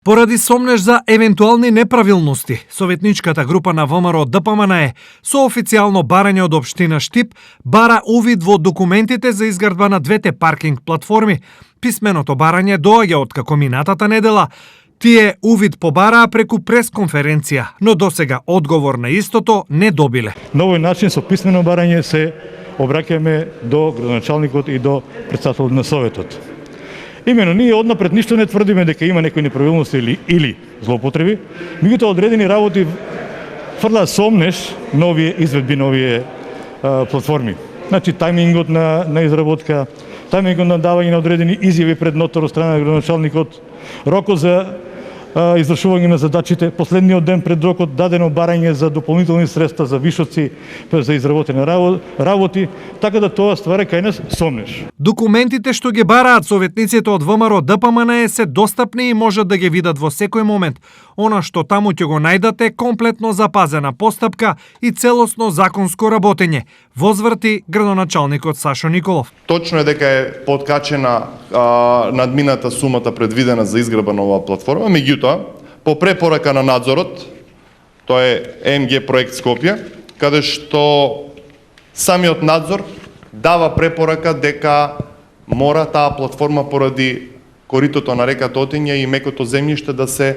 Поради сомнеж за евентуални неправилности, советничката група на ВМРО ДПМНЕ со официјално барање од општина Штип бара увид во документите за изградба на двете паркинг платформи. Писменото барање доаѓа од како минатата недела. Тие увид побараа преку пресконференција, но досега одговор на истото не добиле. На овој начин со писмено барање се обраќаме до градоначалникот и до председателот на советот. Имено, ние однапред ништо не тврдиме дека има некои неправилности или злоупотреби, меѓутоа одредени работи фрлаат сомнеш на овие изведби на овие платформи. Значи, тајмингот на изработка, тајмингот на давање на одредени изјави пред нотар од страна на градоначалникот, рокот за извршување на задачите, последниот ден пред рокот дадено барање за дополнителни средства за вишоци за изработени работи, така да тоа ствара кај нас сомнеш. Документите што ги бараат советниците од ВМРО ДПМНЕ се достапни и можат да ги видат во секој момент. Она што таму ќе го најдате комплетно запазена постапка и целосно законско работење, возврти градоначалникот Сашо Николов. Точно е дека е подкачена надмината сумата предвидена за изградба на оваа платформа, меѓутоа, по препорака на надзорот, тоа е МГ проект Скопје, каде што самиот надзор дава препорака дека мора таа платформа поради коритото на реката Отиња и мекото земјиште да се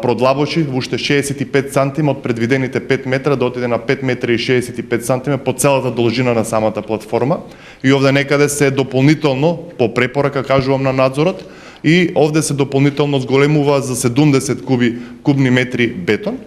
продлабочи во уште 65 сантима од предвидените 5 метра, да отиде на 5 метра и 65 сантима по целата должина на самата платформа. И овде некаде се дополнително, по препорака кажувам на надзорот, и овде се дополнително зголемува за 70 кубни метри бетон.